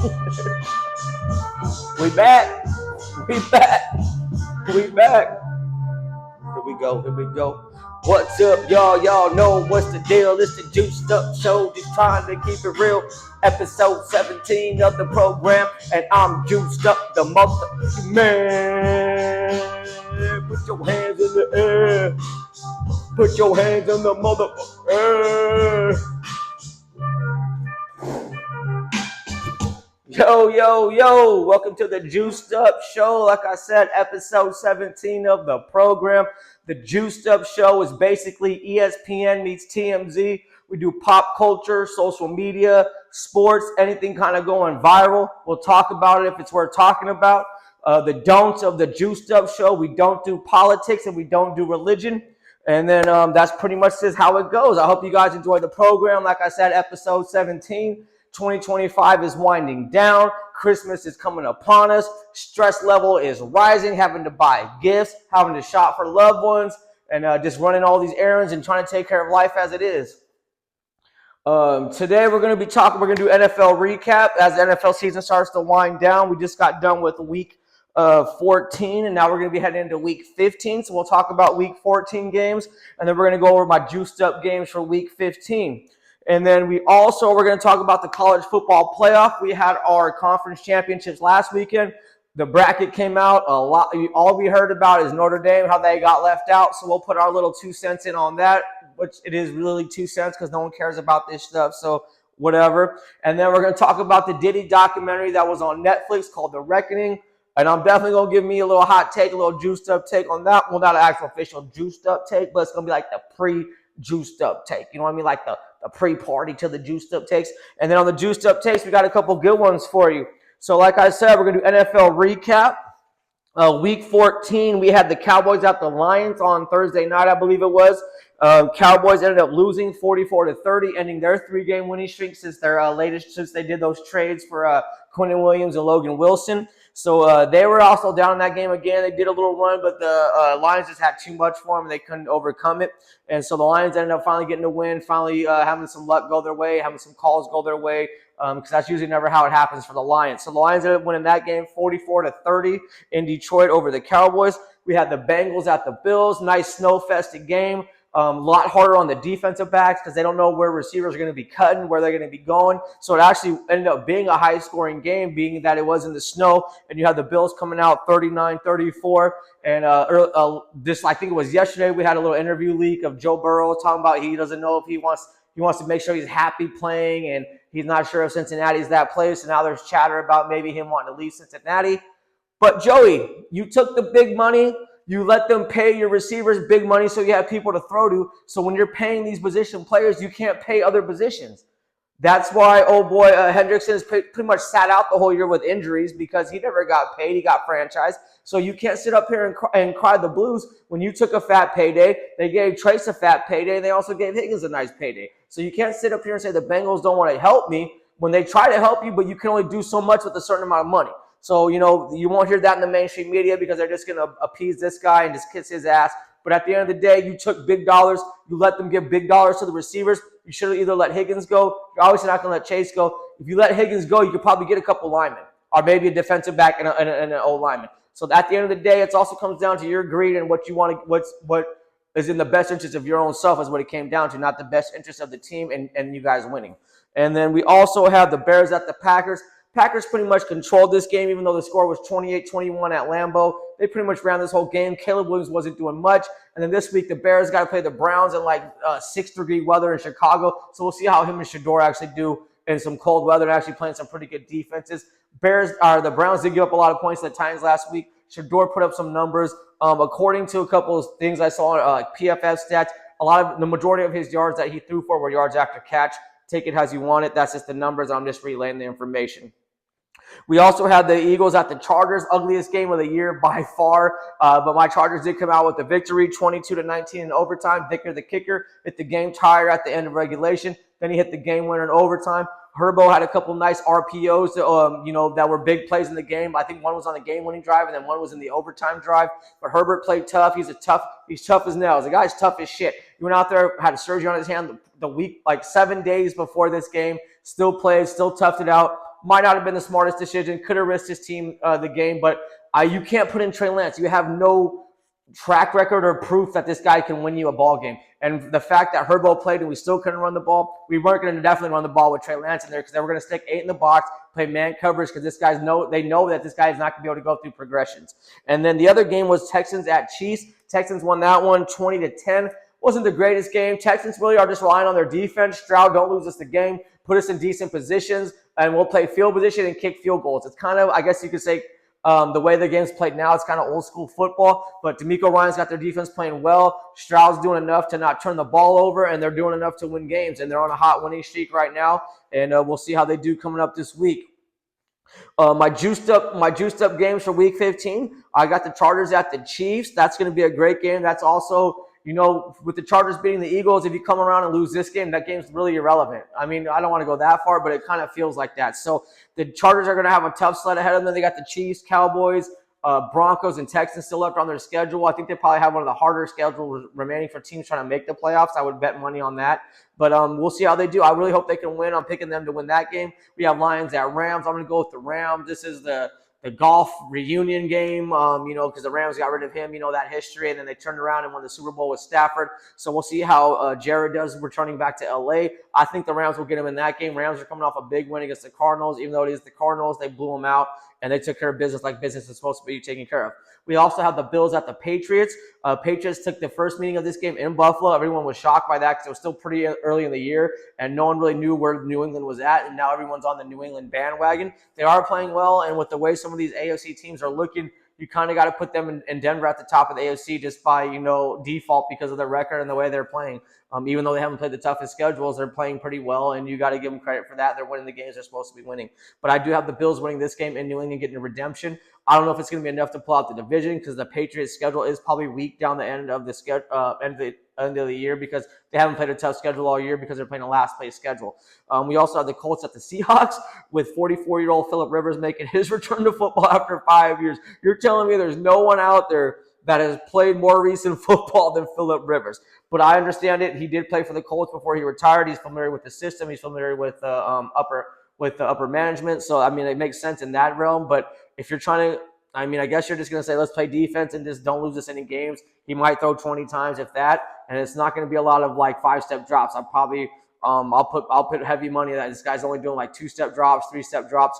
We back. We back. We back. Here we go. Here we go. What's up, y'all? Y'all know what's the deal. It's the Juiced Up Show. Just trying to keep it real. Episode 17 of the program. And I'm juiced up the mother. Man, put your hands in the air. Put your hands in the mother. Yo, yo, yo, welcome to the Juiced Up Show. Like I said, episode 17 of the program. The Juiced Up Show is basically ESPN meets TMZ. We do pop culture, social media, sports, anything kind of going viral. We'll talk about it if it's worth talking about. The don'ts of the Juiced Up Show: we don't do politics and we don't do religion. And then that's pretty much just how it goes. I hope you guys enjoyed the program. Like I said, episode 17. 2025 is winding down. Christmas is coming upon us. Stress level is rising, having to buy gifts, having to shop for loved ones, and just running all these errands and trying to take care of life as it is. Today we're going to be talking, we're going to do NFL recap as the NFL season starts to wind down. We just got done with week 14, and now we're going to be heading into week 15. So we'll talk about week 14 games, and then we're going to go over my juiced up games for week 15. And then we're going to talk about the college football playoff. We had our conference championships last weekend. The bracket came out. All we heard about is Notre Dame, how they got left out. So we'll put our little 2 cents in on that, which it is really 2 cents because no one cares about this stuff. So whatever. And then we're going to talk about the Diddy documentary that was on Netflix called The Reckoning. And I'm definitely going to give me a little hot take, a little juiced up take on that. Well, not an actual official juiced up take, but it's going to be like the pre-juiced up take. You know what I mean? Like the pre-party to the juiced up takes. And then on the juiced up takes, we got a couple good ones for you. So like I said, we're going to do NFL recap. Week 14, we had the Cowboys at the Lions on Thursday night, I believe it was. Cowboys ended up losing 44-30, ending their 3-game winning streak since they did those trades for Quinnen Williams and Logan Wilson. So they were also down in that game again. They did a little run, but the Lions just had too much for them, and they couldn't overcome it. And so the Lions ended up finally getting a win, finally having some luck go their way, having some calls go their way, because that's usually never how it happens for the Lions. So the Lions ended up winning that game 44-30 in Detroit over the Cowboys. We had the Bengals at the Bills. Nice snow-fested game. A lot harder on the defensive backs because they don't know where receivers are going to be cutting, where they're going to be going. So it actually ended up being a high-scoring game, being that it was in the snow, and you had the Bills coming out 39-34. And I think it was yesterday, we had a little interview leak of Joe Burrow talking about he doesn't know if he wants to make sure he's happy playing, and he's not sure if Cincinnati's that place. And now there's chatter about maybe him wanting to leave Cincinnati. But Joey, you took the big money. You let them pay your receivers big money so you have people to throw to. So when you're paying these position players, you can't pay other positions. That's why, Hendrickson has pretty much sat out the whole year with injuries because he never got paid. He got franchised. So you can't sit up here and cry the blues when you took a fat payday. They gave Trace a fat payday. They also gave Higgins a nice payday. So you can't sit up here and say the Bengals don't want to help me when they try to help you, but you can only do so much with a certain amount of money. So, you won't hear that in the mainstream media because they're just going to appease this guy and just kiss his ass. But at the end of the day, you took big dollars. You let them give big dollars to the receivers. You should have either let Higgins go. You're obviously not going to let Chase go. If you let Higgins go, you could probably get a couple linemen or maybe a defensive back and an old lineman. So at the end of the day, it also comes down to your greed and what you want to, what is in the best interest of your own self is what it came down to, not the best interest of the team and you guys winning. And then we also have the Bears at the Packers. Packers pretty much controlled this game, even though the score was 28-21 at Lambeau. They pretty much ran this whole game. Caleb Williams wasn't doing much. And then this week, the Bears got to play the Browns in 6-degree weather in Chicago. So we'll see how him and Shador actually do in some cold weather and actually playing some pretty good defenses. The Browns did give up a lot of points to the Titans last week. Shador put up some numbers. According to a couple of things I saw on PFF stats, the majority of his yards that he threw for were yards after catch. Take it as you want it. That's just the numbers. I'm just relaying the information. We also had the Eagles at the Chargers, ugliest game of the year by far. But my Chargers did come out with the victory, 22-19 in overtime. Vicker, the kicker, hit the game tire at the end of regulation. Then he hit the game winner in overtime. Herbo had a couple nice RPOs, that were big plays in the game. I think one was on the game-winning drive, and then one was in the overtime drive. But Herbert played tough. He's tough as nails. The guy's tough as shit. He went out there, had a surgery on his hand the week, 7 days before this game. Still played, still toughed it out. Might not have been the smartest decision. Could have risked his team the game, but you can't put in Trey Lance. You have no track record or proof that this guy can win you a ball game. And the fact that Herbo played and we still couldn't run the ball, we weren't going to definitely run the ball with Trey Lance in there because they were going to stick 8 in the box, play man coverage because they know that this guy is not going to be able to go through progressions. And then the other game was Texans at Chiefs. Texans won that one 20-10. Wasn't the greatest game. Texans really are just relying on their defense. Stroud, don't lose us the game. Put us in decent positions, and we'll play field position and kick field goals. It's kind of, I guess you could say, the way the game's played now, it's kind of old school football, but DeMeco Ryans got their defense playing well. Stroud's doing enough to not turn the ball over, and they're doing enough to win games, and they're on a hot winning streak right now, and we'll see how they do coming up this week. My juiced up games for Week 15. I got the Chargers at the Chiefs. That's going to be a great game. That's also, with the Chargers beating the Eagles, if you come around and lose this game, that game's really irrelevant. I mean, I don't want to go that far, but it kind of feels like that. So the Chargers are going to have a tough sled ahead of them. They got the Chiefs, Cowboys, Broncos, and Texans still left on their schedule. I think they probably have one of the harder schedules remaining for teams trying to make the playoffs. I would bet money on that. But we'll see how they do. I really hope they can win. I'm picking them to win that game. We have Lions at Rams. I'm going to go with the Rams. This is the golf reunion game, because the Rams got rid of him, that history, and then they turned around and won the Super Bowl with Stafford. So we'll see how Jared does returning back to L.A. I think the Rams will get him in that game. Rams are coming off a big win against the Cardinals. Even though it is the Cardinals, they blew them out, and they took care of business like business is supposed to be taken care of. We also have the Bills at the Patriots. Patriots took the first meeting of this game in Buffalo. Everyone was shocked by that because it was still pretty early in the year, and no one really knew where New England was at, and now everyone's on the New England bandwagon. They are playing well, and with the way some of these AFC teams are looking, you kind of got to put them in Denver at the top of the AFC just by, default because of their record and the way they're playing. Even though they haven't played the toughest schedules, they're playing pretty well, and you got to give them credit for that. They're winning the games they're supposed to be winning. But I do have the Bills winning this game in New England, getting a redemption. I don't know if it's going to be enough to pull out the division because the Patriots' schedule is probably weak down the end of the end of the year because they haven't played a tough schedule all year because they're playing a last place schedule. We also have the Colts at the Seahawks with 44-year-old Phillip Rivers making his return to football after 5 years. You're telling me there's no one out there that has played more recent football than Phillip Rivers. But I understand it. He did play for the Colts before he retired. He's familiar with the system. He's familiar with the upper management. So, I mean, it makes sense in that realm. But if you're trying to, I guess you're just going to say, let's play defense and just don't lose us any games. He might throw 20 times if that. And it's not going to be a lot of like 5-step drops. I'll probably, I'll put heavy money that this guy's only doing like 2-step drops, 3-step drops,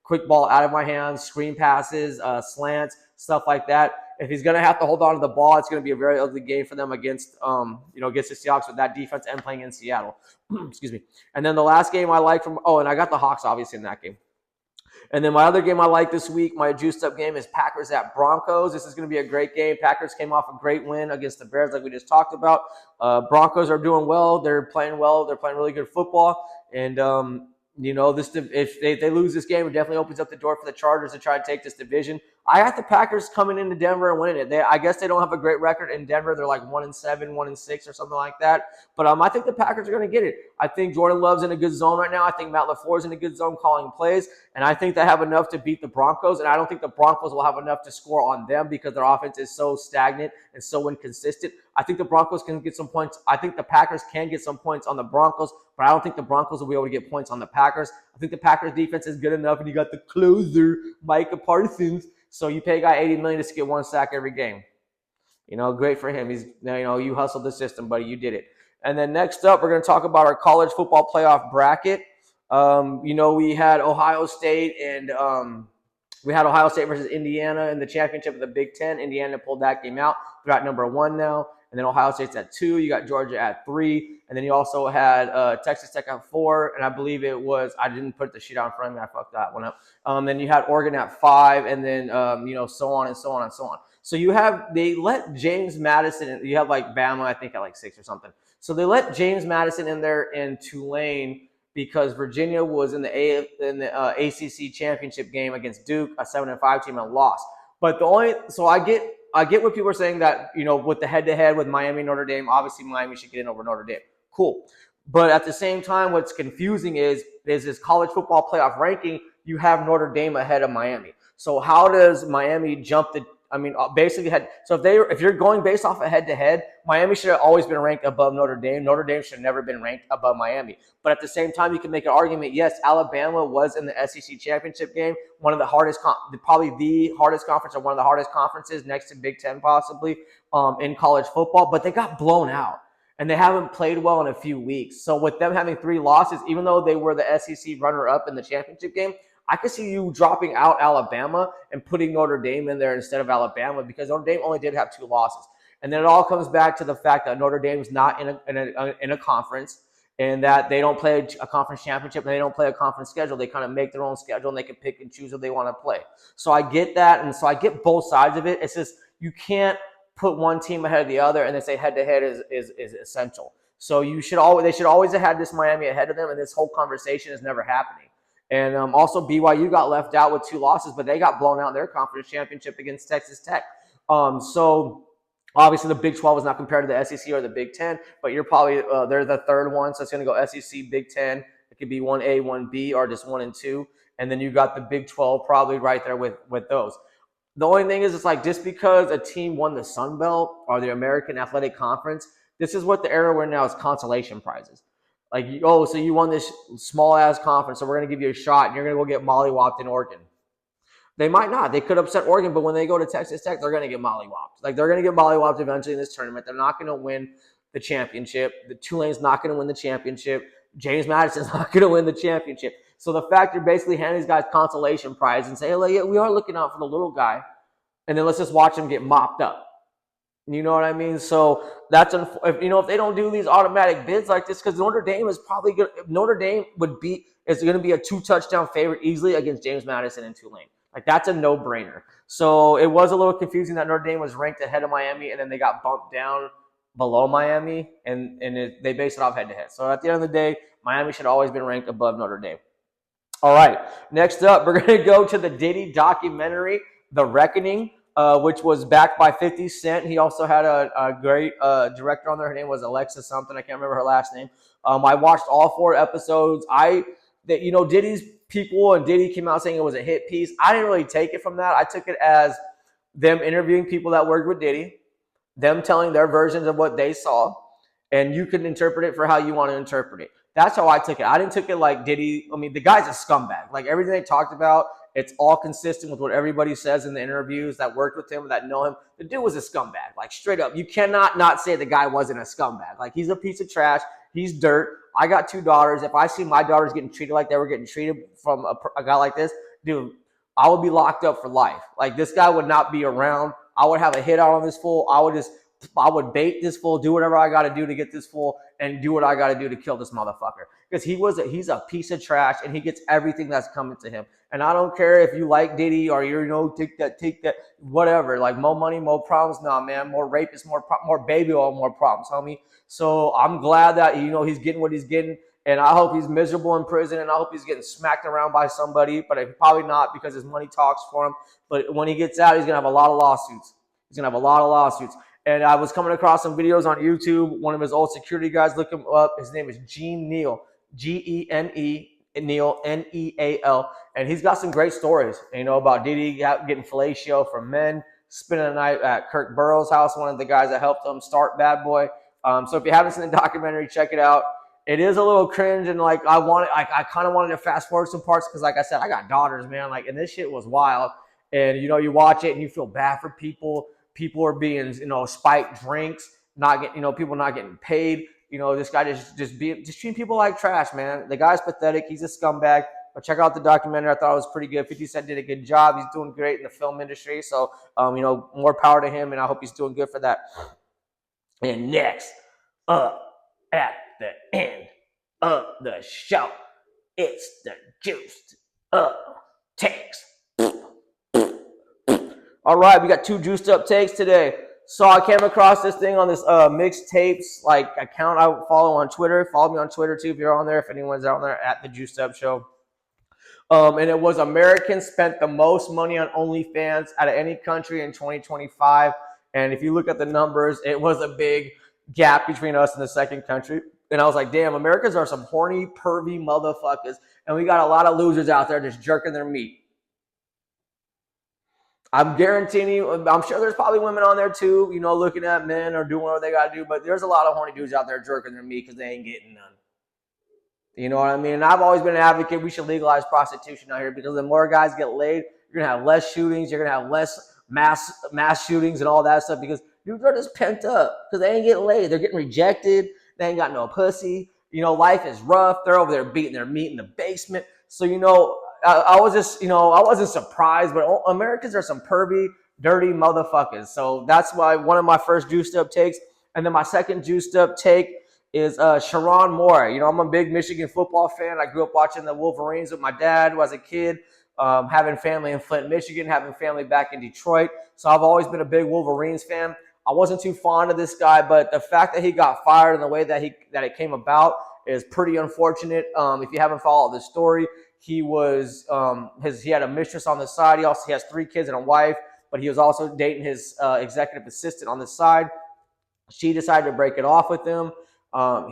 quick ball out of my hands, screen passes, slants, stuff like that. If he's going to have to hold on to the ball, it's going to be a very ugly game for them against the Seahawks with that defense and playing in Seattle. Excuse me. And then the last game I like and I got the Hawks obviously in that game. And then my other game I like this week, my juiced up game, is Packers at Broncos. This is going to be a great game. Packers came off a great win against the Bears like we just talked about. Broncos are doing well. They're playing well. They're playing really good football. And, if they lose this game, it definitely opens up the door for the Chargers to try to take this division. I got the Packers coming into Denver and winning it. I guess they don't have a great record in Denver. They're like 1-7, 1-6 or something like that. But I think the Packers are going to get it. I think Jordan Love's in a good zone right now. I think Matt LaFleur's in a good zone calling plays. And I think they have enough to beat the Broncos. And I don't think the Broncos will have enough to score on them because their offense is so stagnant and so inconsistent. I think the Broncos can get some points. I think the Packers can get some points on the Broncos, but I don't think the Broncos will be able to get points on the Packers. I think the Packers defense is good enough, and you got the closer, Micah Parsons. So you pay a guy $80 million to get 1 sack every game. Great for him. He's, you hustled the system, buddy. You did it. And then next up, we're going to talk about our college football playoff bracket. We had Ohio State and we had Ohio State versus Indiana in the championship of the Big Ten. Indiana pulled that game out. They're at number 1 now. And then Ohio State's at 2. You got Georgia at 3. And then you also had Texas Tech at 4. And I believe it was – I didn't put the sheet out in front of me. I fucked that one up. Then you had Oregon at 5. And then, so on and so on and so on. So they let James Madison – you have like Bama, I think, at like 6 or something. So they let James Madison in there in Tulane because Virginia was in the ACC championship game against Duke, a 7-5 team, and lost. But I get what people are saying that, with the head-to-head with Miami and Notre Dame, obviously Miami should get in over Notre Dame. Cool. But at the same time, what's confusing is this college football playoff ranking, you have Notre Dame ahead of Miami. So how does Miami jump I mean, basically if you're going based off of head to head, Miami should have always been ranked above Notre Dame. Notre Dame should have never been ranked above Miami. But at the same time, you can make an argument. Yes, Alabama was in the SEC championship game, one of the hardest, probably the hardest conference or one of the hardest conferences next to Big Ten possibly in college football. But they got blown out. And they haven't played well in a few weeks. So with them having 3 losses, even though they were the SEC runner-up in the championship game, I could see you dropping out Alabama and putting Notre Dame in there instead of Alabama because Notre Dame only did have 2 losses. And then it all comes back to the fact that Notre Dame is not in a conference and that they don't play a conference championship and they don't play a conference schedule. They kind of make their own schedule and they can pick and choose who they want to play. So I get that, and so I get both sides of it. It's just you can't put one team ahead of the other and then say head-to-head is essential. So they should always have had this Miami ahead of them, and this whole conversation is never happening. And also BYU got left out with 2 losses, but they got blown out in their conference championship against Texas Tech. So obviously the Big 12 is not compared to the SEC or the Big 10, but you're probably they're the third one, so it's going to go SEC, Big 10. It could be 1A, 1B, or just 1 and 2. And then you got the Big 12 probably right there with those. The only thing is, it's like just because a team won the Sun Belt or the American Athletic Conference, this is what the era we're in now is consolation prizes. Like, so you won this small-ass conference, so we're going to give you a shot, and you're going to go get mollywopped in Oregon. They might not. They could upset Oregon, but when they go to Texas Tech, they're going to get mollywopped. Like, they're going to get mollywopped eventually in this tournament. They're not going to win the championship. The Tulane's not going to win the championship. James Madison's not going to win the championship. So the fact you're basically handing these guys consolation prize and say, hey, yeah, we are looking out for the little guy, and then let's just watch him get mopped up. You know what I mean? So that's if they don't do these automatic bids like this, because Notre Dame is probably good. Notre Dame is going to be a 2-touchdown favorite easily against James Madison and Tulane. Like, that's a no-brainer. So it was a little confusing that Notre Dame was ranked ahead of Miami, and then they got bumped down below Miami, and they based it off head-to-head. So at the end of the day, Miami should have always been ranked above Notre Dame. All right, next up, we're going to go to the Diddy documentary, The Reckoning, which was backed by 50 Cent. He also had a great director on there. Her name was Alexa something. I can't remember her last name. I watched all 4 episodes. Diddy's people and Diddy came out saying it was a hit piece. I didn't really take it from that. I took it as them interviewing people that worked with Diddy, them telling their versions of what they saw, and you can interpret it for how you want to interpret it. That's how I took it. I didn't take it like Diddy. I mean, the guy's a scumbag. Like, everything they talked about, it's all consistent with what everybody says in the interviews that worked with him, that know him. The dude was a scumbag, like, straight up. You cannot not say the guy wasn't a scumbag. Like, he's a piece of trash. He's dirt. I got 2 daughters. If I see my daughters getting treated like they were getting treated from a guy like this, dude, I would be locked up for life. Like, this guy would not be around. I would have a hit out on this fool. I would bait this fool, do whatever I got to do to get this fool, and do what I got to do to kill this motherfucker. Because he's a piece of trash, and he gets everything that's coming to him. And I don't care if you like Diddy or take that, whatever. Like, more money, more problems. Nah, man, more rapists, more baby oil, more problems, homie. So I'm glad that he's getting what he's getting, and I hope he's miserable in prison, and I hope he's getting smacked around by somebody. But probably not, because his money talks for him. But when he gets out, he's gonna have a lot of lawsuits. And I was coming across some videos on YouTube. One of his old security guys, look him up. His name is Gene Neal, Gene Neal, Neal, and he's got some great stories. About Diddy getting fellatio from men, spending the night at Kirk Burrows' house, one of the guys that helped him start Bad Boy. So if you haven't seen the documentary, check it out. It is a little cringe, and like I kind of wanted to fast forward some parts because, like I said, I got daughters, man. Like, and this shit was wild. And you watch it and you feel bad for people. People are being, spiked drinks, people not getting paid. This guy just treating people like trash, man. The guy's pathetic. He's a scumbag. But check out the documentary. I thought it was pretty good. 50 Cent did a good job. He's doing great in the film industry. So, more power to him, and I hope he's doing good for that. And next up at the end of the show, it's the Juiced Up Takes. All right, we got 2 Juiced Up Takes today. So I came across this thing on this mixtapes account I follow on Twitter. Follow me on Twitter too if you're on there. If anyone's out there, at the Juiced Up Show. And it was Americans spent the most money on OnlyFans out of any country in 2025. And if you look at the numbers, it was a big gap between us and the second country. And I was like, damn, Americans are some horny, pervy motherfuckers. And we got a lot of losers out there just jerking their meat. I'm guaranteeing you, I'm sure there's probably women on there too, you know, looking at men or doing whatever they got to do. But there's a lot of horny dudes out there jerking their meat because they ain't getting none. You know what I mean? And I've always been an advocate. We should legalize prostitution out here because the more guys get laid, you're gonna have less shootings. You're gonna have less mass shootings and all that stuff because dudes are just pent up because they ain't getting laid. They're getting rejected. They ain't got no pussy. You know, life is rough. They're over there beating their meat in the basement. So you know, I was just, you know, I wasn't surprised, but Americans are some pervy, dirty motherfuckers. So that's why one of my first juiced up takes, and then my second juiced up take is Sharon Moore. You know, I'm a big Michigan football fan. I grew up watching the Wolverines with my dad as a kid, having family in Flint, Michigan, having family back in Detroit. So I've always been a big Wolverines fan. I wasn't too fond of this guy, but the fact that he got fired and the way that it came about is pretty unfortunate. If you haven't followed the story, he had a mistress on the side. He has 3 kids and a wife, but he was also dating his executive assistant on the side. She decided to break it off with him.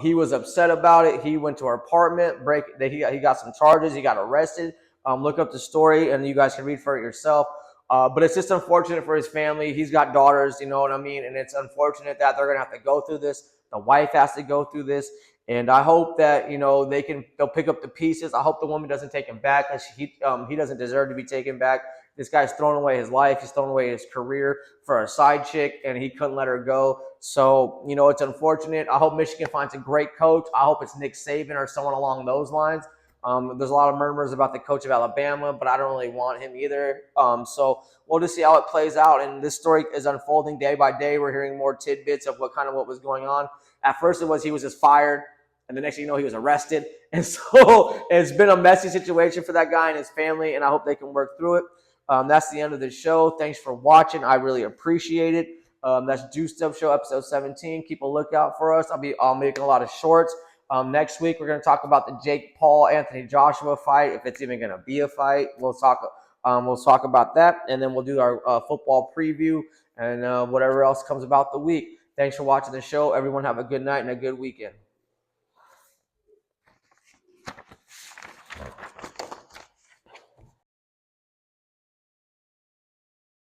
He was upset about it. He went to her apartment. He got some charges. He got arrested. Look up the story, and you guys can read for it yourself. But it's just unfortunate for his family. He's got daughters, you know what I mean? And it's unfortunate that they're going to have to go through this. The wife has to go through this. And I hope that, you know, they'll pick up the pieces. I hope the woman doesn't take him back because he doesn't deserve to be taken back. This guy's thrown away his life. He's thrown away his career for a side chick, and he couldn't let her go. So, you know, it's unfortunate. I hope Michigan finds a great coach. I hope it's Nick Saban or someone along those lines. There's a lot of murmurs about the coach of Alabama, but I don't really want him either. So we'll just see how it plays out. And this story is unfolding day by day. We're hearing more tidbits of what was going on. At first, he was just fired. And the next thing you know, he was arrested. And so it's been a messy situation for that guy and his family, and I hope they can work through it. That's the end of the show. Thanks for watching. I really appreciate it. That's Juiced Up Show, episode 17. Keep a lookout for us. I'll make a lot of shorts. Next week, we're going to talk about the Jake Paul, Anthony Joshua fight, if it's even going to be a fight. We'll talk about that, and then we'll do our football preview and whatever else comes about the week. Thanks for watching the show. Everyone have a good night and a good weekend.